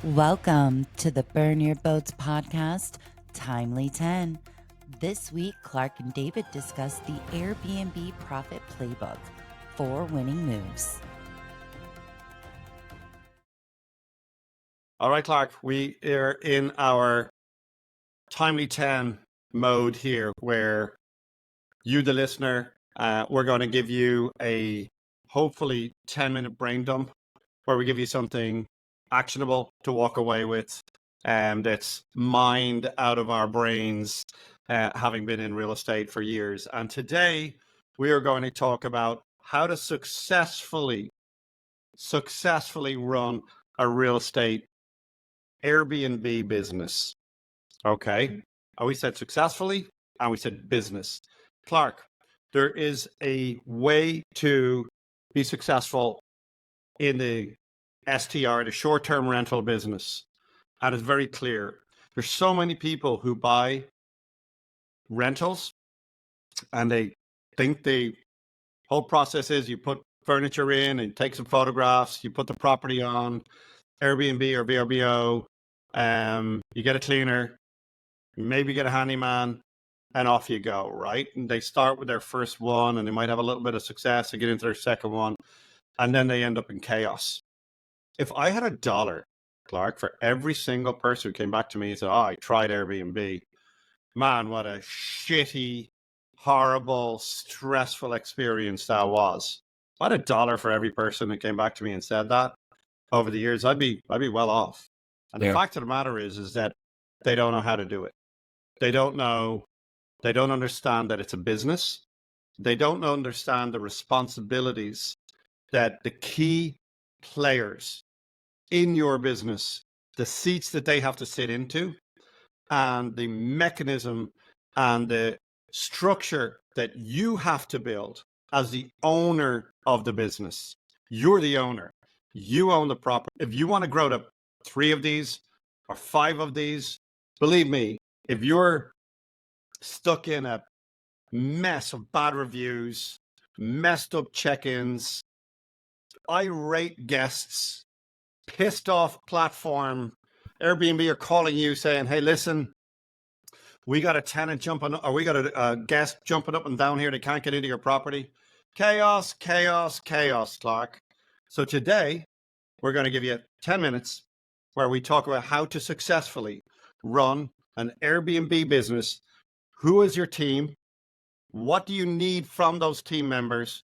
Welcome to the Burn Your Boats podcast, Timely 10. This week, Clark and David discuss the Airbnb Profit Playbook, 4 winning moves. All right, Clark, we are in our Timely 10 mode here where you, the listener, we're going to give you a hopefully 10-minute brain dump where we give you something actionable to walk away with that's mined out of our brains, having been in real estate for years. And today we are going to talk about how to successfully run a real estate Airbnb business. Okay. We said successfully and we said business. Clark, there is a way to be successful in the STR, the short-term rental business. And it's very clear. There's so many people who buy rentals and they think the whole process is you put furniture in and take some photographs, you put the property on Airbnb or VRBO, you get a cleaner, maybe get a handyman, and off you go, right? And they start with their first one and they might have a little bit of success, they get into their second one, and then they end up in chaos. If I had $1, Clark, for every single person who came back to me and said, oh, I tried Airbnb, man, what a shitty, horrible, stressful experience that was. If I had $1 for every person who came back to me and said that over the years, I'd be well off. And the fact of the matter is that they don't know how to do it. They don't understand that it's a business. They don't understand the responsibilities that the key players in your business, the seats that they have to sit into, and the mechanism and the structure that you have to build as the owner of the business. You're the owner. You own the property. If you want to grow to 3 of these or 5 of these, believe me, if you're stuck in a mess of bad reviews, messed up check-ins, irate guests, pissed off platform, Airbnb are calling you saying, hey, listen, we got a tenant jumping, or we got a guest jumping up and down here. They can't get into your property. Chaos, chaos, chaos, Clark. So today, we're going to give you 10 minutes where we talk about how to successfully run an Airbnb business. Who is your team? What do you need from those team members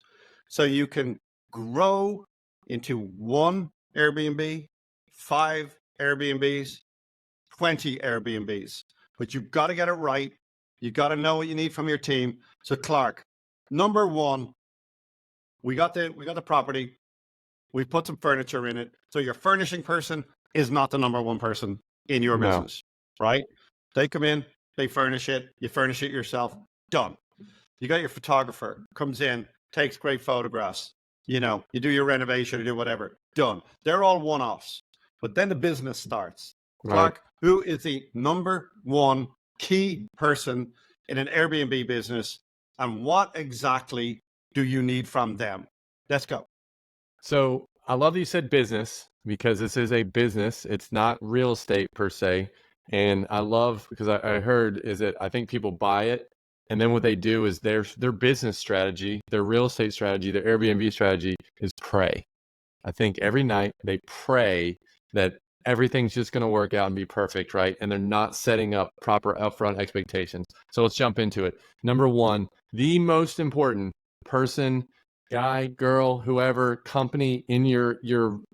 so you can grow into 1 Airbnb, 5 Airbnbs, 20 Airbnbs? But you've got to get it right. You got to know what you need from your team. So Clark, number 1, we got the property. We put some furniture in it. So your furnishing person is not the number 1 person in your business, right? They come in, they furnish it, you furnish it yourself, done. You got your photographer, comes in, takes great photographs. You know, you do your renovation, you do whatever, done. They're all one-offs. But then the business starts. Right. Clark, who is the number 1 key person in an Airbnb business, and what exactly do you need from them? Let's go. So I love that you said business, because this is a business. It's not real estate per se. And I love, because I heard is that I think people buy it, and then what they do is their business strategy, their real estate strategy, their Airbnb strategy is pray. I think every night they pray that everything's just going to work out and be perfect, right? And they're not setting up proper upfront expectations. So let's jump into it. Number 1, the most important person, guy, girl, whoever, company in your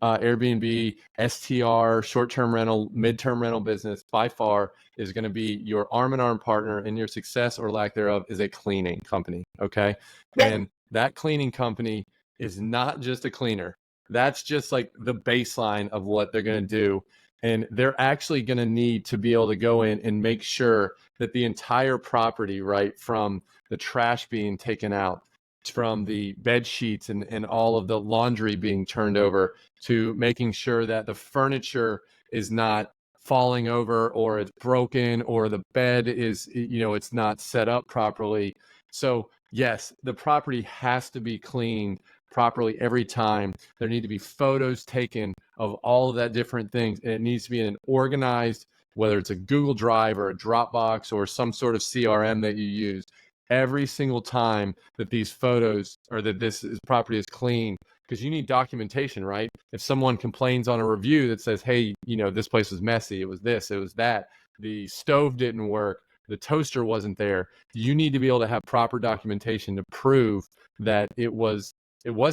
Airbnb, STR, short-term rental, mid-term rental business, by far is going to be your arm-in-arm partner in your success or lack thereof is a cleaning company, okay? And that cleaning company is not just a cleaner. That's just like the baseline of what they're going to do. And they're actually going to need to be able to go in and make sure that the entire property, right, from the trash being taken out, from the bed sheets and all of the laundry being turned over, to making sure that the furniture is not falling over or it's broken or the bed is, it's not set up properly. So yes, the property has to be cleaned properly every time. There need to be photos taken of all of that different things. And it needs to be in an organized, whether it's a Google Drive or a Dropbox or some sort of CRM that you use. Every single time that these photos or that this property is clean, because you need documentation, right? If someone complains on a review that says, hey, this place was messy, it was this, it was that, the stove didn't work, the toaster wasn't there, you need to be able to have proper documentation to prove that it was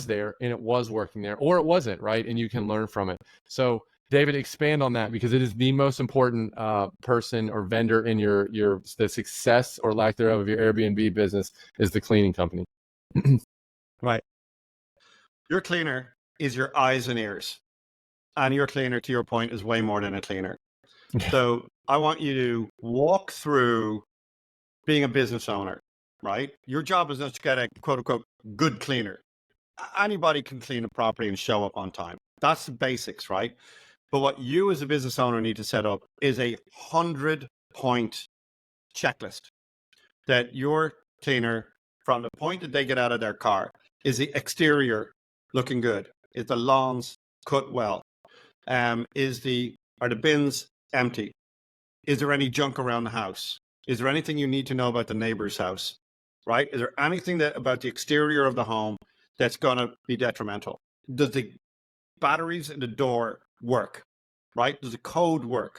there and it was working there, or it wasn't, right? And you can learn from it. So David, expand on that, because it is the most important person or vendor in the success or lack thereof of your Airbnb business is the cleaning company. Right. Your cleaner is your eyes and ears. And your cleaner, to your point, is way more than a cleaner. So I want you to walk through being a business owner, right? Your job is not to get a quote unquote good cleaner. Anybody can clean a property and show up on time. That's the basics, right? But what you as a business owner need to set up is a 100-point checklist that your cleaner, from the point that they get out of their car, is the exterior looking good? Is the lawns cut well? Are the bins empty? Is there any junk around the house? Is there anything you need to know about the neighbor's house? Right? Is there anything about the exterior of the home that's going to be detrimental? Does the batteries in the door work? Right? Does the code work?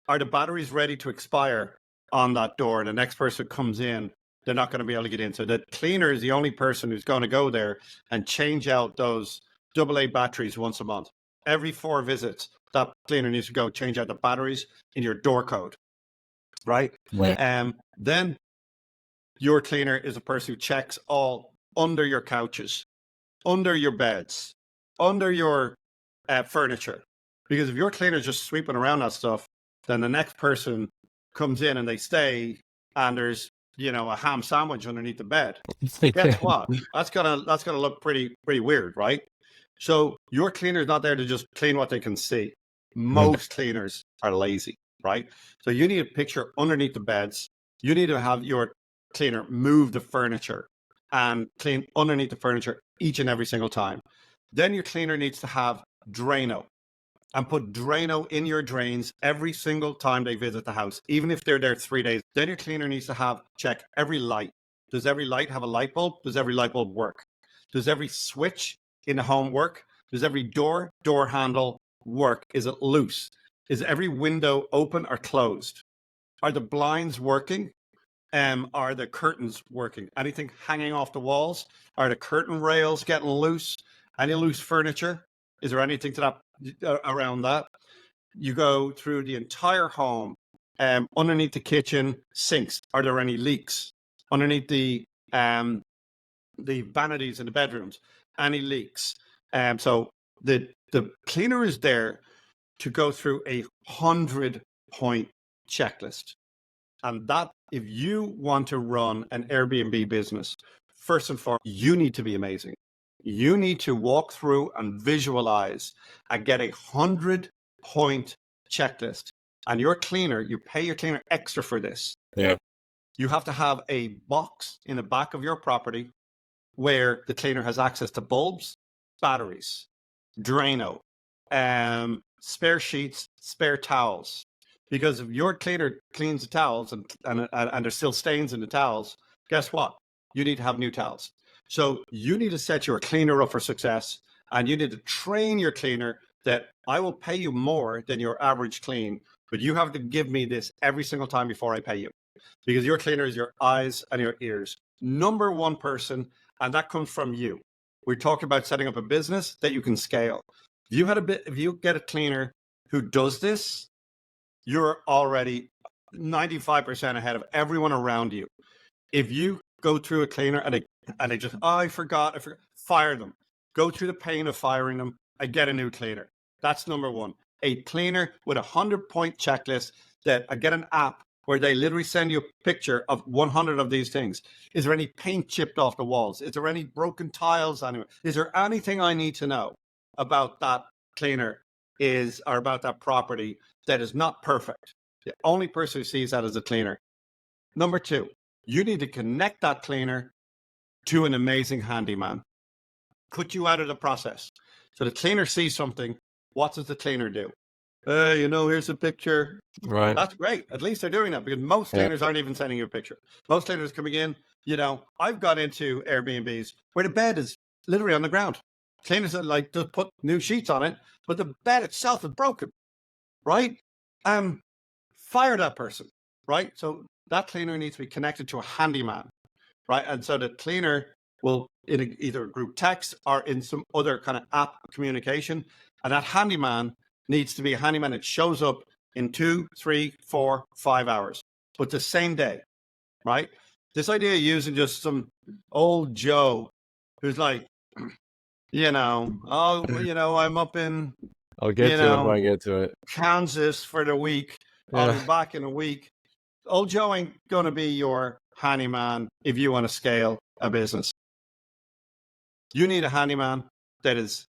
Are the batteries ready to expire on that door? The next person comes in, they're not going to be able to get in. So the cleaner is the only person who's going to go there and change out those AA batteries once a month. Every 4 visits, that cleaner needs to go change out the batteries in your door code, right? Then your cleaner is a person who checks all under your couches, under your beds, under your furniture. Because if your cleaner is just sweeping around that stuff, then the next person comes in and they stay, and there's a ham sandwich underneath the bed. Guess what? That's gonna look pretty weird, right? So your cleaner is not there to just clean what they can see. Most cleaners are lazy, right? So you need a picture underneath the beds. You need to have your cleaner move the furniture and clean underneath the furniture each and every single time. Then your cleaner needs to have Drano, and put Drano in your drains every single time they visit the house, even if they're there 3 days. Then your cleaner needs to check every light. Does every light have a light bulb? Does every light bulb work? Does every switch in the home work? Does every door handle work? Is it loose? Is every window open or closed? Are the blinds working? Are the curtains working? Anything hanging off the walls? Are the curtain rails getting loose? Any loose furniture? Is there anything to that around that? You go through the entire home, underneath the kitchen sinks. Are there any leaks? Underneath the vanities in the bedrooms, any leaks? So the cleaner is there to go through a 100-point checklist. And that, if you want to run an Airbnb business, first and foremost, you need to be amazing. You need to walk through and visualize and get a 100-point checklist. And your cleaner, you pay your cleaner extra for this. Yeah. You have to have a box in the back of your property where the cleaner has access to bulbs, batteries, Drano, spare sheets, spare towels. Because if your cleaner cleans the towels and there's still stains in the towels, guess what? You need to have new towels. So you need to set your cleaner up for success, and you need to train your cleaner that I will pay you more than your average clean, but you have to give me this every single time before I pay you, because your cleaner is your eyes and your ears. Number one person, and that comes from you. We're talking about setting up a business that you can scale. If you get a cleaner who does this, you're already 95% ahead of everyone around you. If you go through a cleaner and they just, I forgot, fire them. Go through the pain of firing them and get a new cleaner. That's number one. A cleaner with a 100-point checklist that I get an app where they literally send you a picture of 100 of these things. Is there any paint chipped off the walls? Is there any broken tiles anywhere? Is there anything I need to know about that cleaner or about that property that is not perfect? The only person who sees that is a cleaner. Number two, you need to connect that cleaner to an amazing handyman. Put you out of the process. So the cleaner sees something What does the cleaner do? Here's a picture. Right. That's great. At least they're doing that, because most cleaners aren't even sending you a picture. Most cleaners coming in, I've got into Airbnbs where the bed is literally on the ground. Cleaners are like, just put new sheets on it, but the bed itself is broken, right? Fire that person, right? So that cleaner needs to be connected to a handyman, right? And so the cleaner will in either a group text or in some other kind of app communication. And that handyman needs to be a handyman that shows up in 2, 3, 4, 5 hours, but the same day, right? This idea of using just some old Joe who's like, I'm up in, I'll get to it when I get to it. Kansas for the week. I'll be back in a week. Old Joe ain't going to be your handyman if you want to scale a business. You need a handyman that is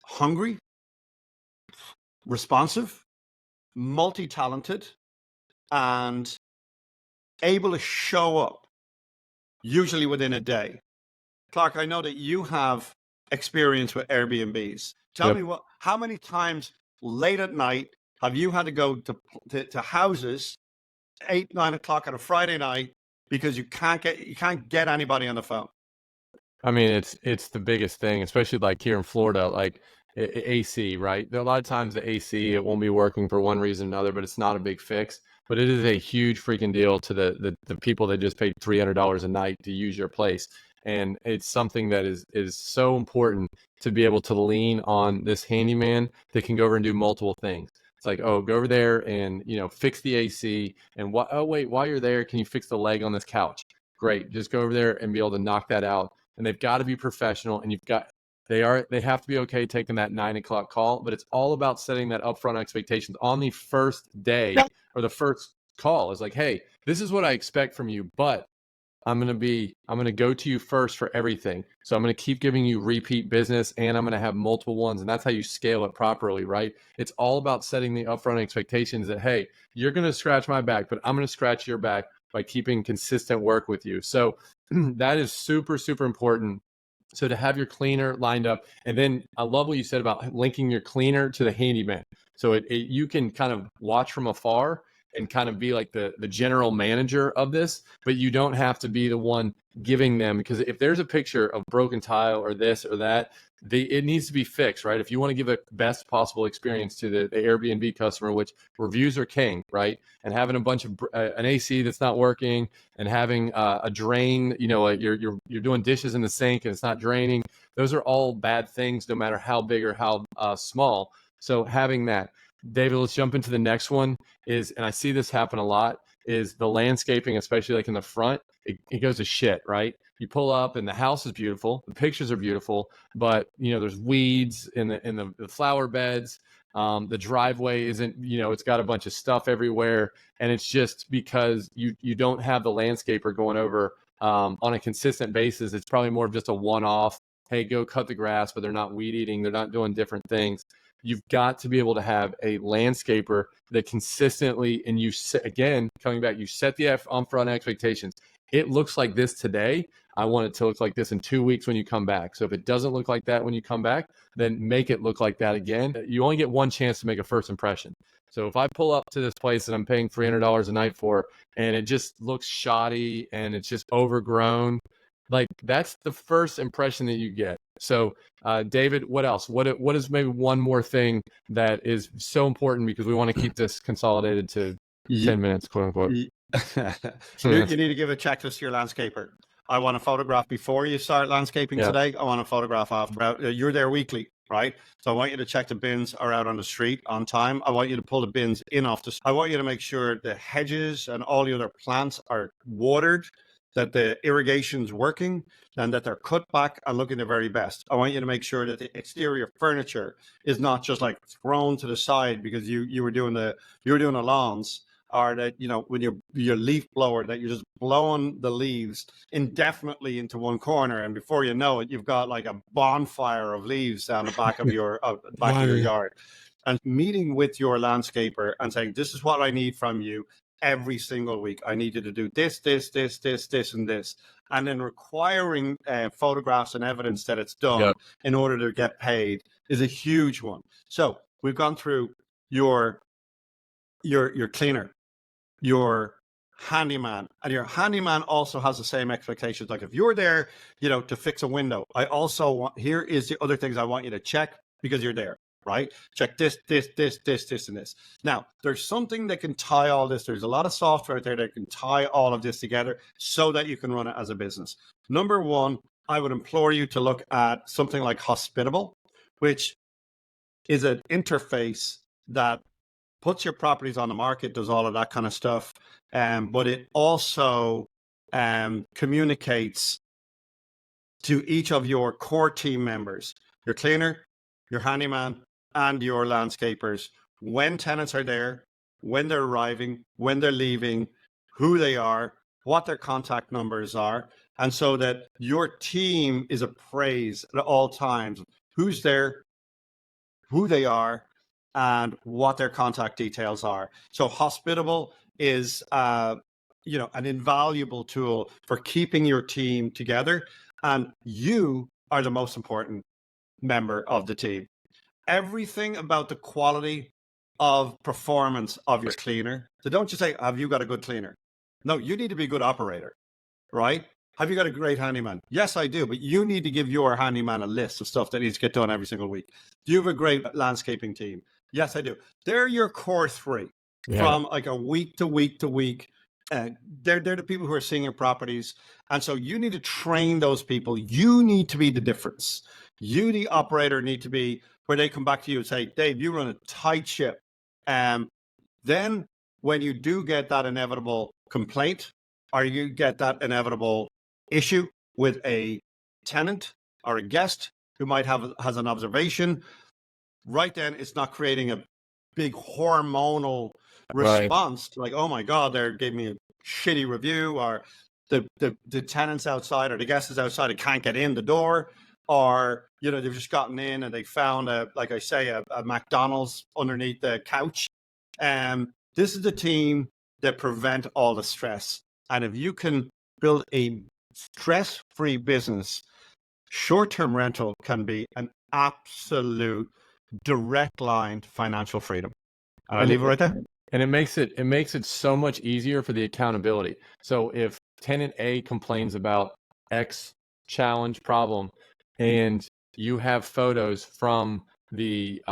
hungry, responsive, multi-talented, and able to show up, usually within a day. Clark, I know that you have experience with Airbnbs. Tell me how many times late at night have you had to go to houses 8, 9 o'clock on a Friday night because you can't get anybody on the phone? I mean, it's the biggest thing, especially like here in Florida, like AC, right? There are a lot of times the AC, it won't be working for one reason or another, but it's not a big fix. But it is a huge freaking deal to the people that just paid $300 a night to use your place. And it's something that is so important to be able to lean on this handyman that can go over and do multiple things. It's like, oh, go over there and, fix the AC. And while you're there, can you fix the leg on this couch? Great. Just go over there and be able to knock that out. And they've got to be professional, and they have to be okay taking that 9 o'clock call, but it's all about setting that upfront expectations on the first day or the first call. It's like, hey, this is what I expect from you, but I'm going to go to you first for everything. So I'm going to keep giving you repeat business, and I'm going to have multiple ones. And that's how you scale it properly, right? It's all about setting the upfront expectations that, hey, you're going to scratch my back, but I'm going to scratch your back by keeping consistent work with you. So that is super, super important. So to have your cleaner lined up, and then I love what you said about linking your cleaner to the handyman. So you can kind of watch from afar and kind of be like the general manager of this, but you don't have to be the one giving them, because if there's a picture of broken tile or this or that, it needs to be fixed, right? If you want to give the best possible experience to the Airbnb customer, which reviews are king, right? And having a bunch of an AC that's not working, and having a drain, you're doing dishes in the sink and it's not draining. Those are all bad things, no matter how big or how small. So having that. David, let's jump into the next one and I see this happen a lot, is the landscaping, especially like in the front, it goes to shit, right? You pull up and the house is beautiful, the pictures are beautiful, but there's weeds in the flower beds. The driveway isn't, it's got a bunch of stuff everywhere, and it's just because you don't have the landscaper going over on a consistent basis. It's probably more of just a one-off. Hey, go cut the grass, but they're not weed eating. They're not doing different things. You've got to be able to have a landscaper that consistently, and coming back, you set the upfront expectations. It looks like this today. I want it to look like this in 2 weeks when you come back. So if it doesn't look like that when you come back, then make it look like that again. You only get one chance to make a first impression. So if I pull up to this place that I'm paying $300 a night for, and it just looks shoddy and it's just overgrown, like that's the first impression that you get. So David, what else? What is maybe one more thing that is so important, because we want to keep this consolidated to 10 minutes, quote unquote. You need to give a checklist to your landscaper. I want a photograph before you start landscaping today. I want a photograph after. You're there weekly, right? So I want you to check the bins are out on the street on time. I want you to pull the bins in off the. I want you to make sure the hedges and all the other plants are watered, that the irrigation's working, and that they're cut back and looking the very best. I want you to make sure that the exterior furniture is not just like thrown to the side because you were doing the lawns, or that when your leaf blower, that you're just blowing the leaves indefinitely into one corner, and before you know it, you've got like a bonfire of leaves down the back of your of your yard. And meeting with your landscaper and saying, this is what I need from you. every single week. I need you to do this, and this. And then requiring photographs and evidence that it's done in order to get paid is a huge one. So we've gone through your cleaner, your handyman, and your handyman also has the same expectations. Like if you're there, to fix a window, I also want, here is the other things I want you to check because you're there, right? Check this, and this. Now, there's something that can tie all this. There's a lot of software out there that can tie all of this together so that you can run it as a business. Number one, I would implore you to look at something like Hospitable, which is an interface that puts your properties on the market, does all of that kind of stuff. But it also communicates to each of your core team members, your cleaner, your handyman, and your landscapers, when tenants are there, when they're arriving, when they're leaving, who they are, what their contact numbers are. And so that your team is appraised at all times, who's there, who they are, and what their contact details are. So Hospitable is, an invaluable tool for keeping your team together. And you are the most important member of the team. Everything about the quality of performance of your cleaner. So don't just say, have you got a good cleaner? No, you need to be a good operator, right? Have you got a great handyman? Yes, I do. But you need to give your handyman a list of stuff that needs to get done every single week. Do you have a great landscaping team? Yes, I do. They're your core three from like a week to week to week. They're the people who are seeing your properties. And so you need to train those people. You need to be the difference. You, the operator, need to be where they come back to you and say, Dave, you run a tight ship. Then when you do get that inevitable complaint, or you get that inevitable issue with a tenant or a guest who might has an observation, right then it's not creating a big hormonal response like, oh my God, they gave me a shitty review, or the tenants outside or the guests outside, can't get in the door, or they've just gotten in and they found a McDonald's underneath the couch. This is the team that prevent all the stress. And if you can build a stress-free business, short-term rental can be an absolute direct line to financial freedom. And I leave it right there. And it makes it so much easier for the accountability. So if tenant A complains about X challenge problem, and you have photos from the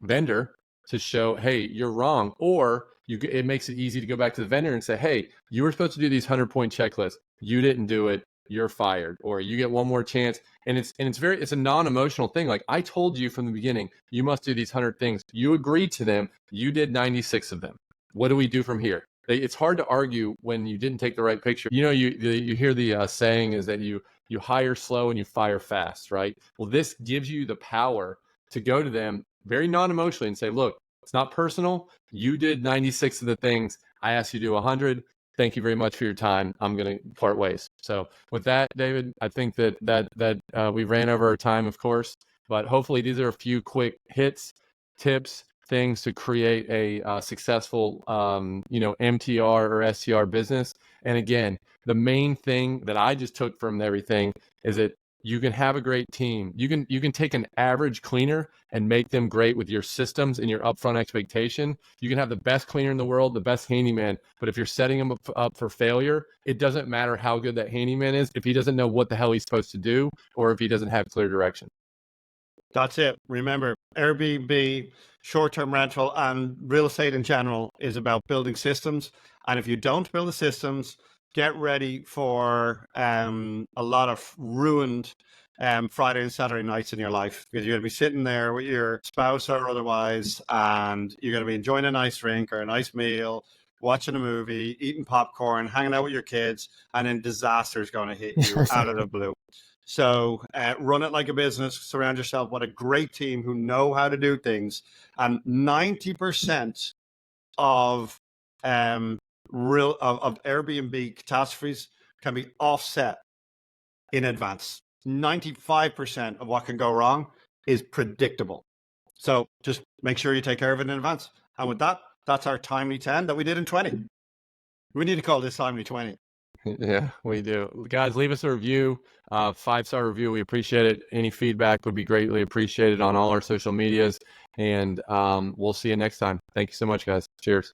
vendor to show, hey, you're wrong, or it makes it easy to go back to the vendor and say, hey, you were supposed to do these 100-point checklists. You didn't do it. You're fired, or you get one more chance. And it's a non-emotional thing. Like, I told you from the beginning, you must do these 100 things. You agreed to them. You did 96 of them. What do we do from here? It's hard to argue when you didn't take the right picture. You hear the saying is that you hire slow and you fire fast, right? Well, this gives you the power to go to them very non-emotionally and say, look, it's not personal. You did 96 of the things. I asked you to do 100. Thank you very much for your time. I'm going to part ways. So with that, David, I think that we ran over our time, of course, but hopefully these are a few quick hits, tips, things to create a successful, MTR or STR business. And again, the main thing that I just took from everything is that you can have a great team. You can take an average cleaner and make them great with your systems and your upfront expectation. You can have the best cleaner in the world, the best handyman, but if you're setting them up for failure, it doesn't matter how good that handyman is if he doesn't know what the hell he's supposed to do, or if he doesn't have clear direction. That's it. Remember, Airbnb, short-term rental, and real estate in general is about building systems. And if you don't build the systems, get ready for a lot of ruined Friday and Saturday nights in your life, because you're going to be sitting there with your spouse or otherwise, and you're going to be enjoying a nice drink or a nice meal, watching a movie, eating popcorn, hanging out with your kids, and then disaster is going to hit you out of the blue. So run it like a business, surround yourself with a great team who know how to do things. And 90% of Airbnb catastrophes can be offset in advance. 95% of what can go wrong is predictable. So just make sure you take care of it in advance. And with that, that's our timely 10 that we did in 20. We need to call this Timely 20. Yeah, we do. Guys, leave us a review, 5-star review. We appreciate it. Any feedback would be greatly appreciated on all our social medias. And we'll see you next time. Thank you so much, guys. Cheers.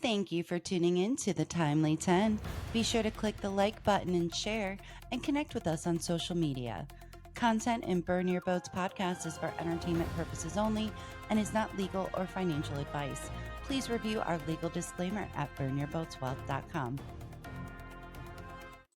Thank you for tuning in to the Timely 10. Be sure to click the like button and share, and connect with us on social media. Content in Burn Your Boats podcast is for entertainment purposes only and is not legal or financial advice. Please review our legal disclaimer at burnyourboatswealth.com.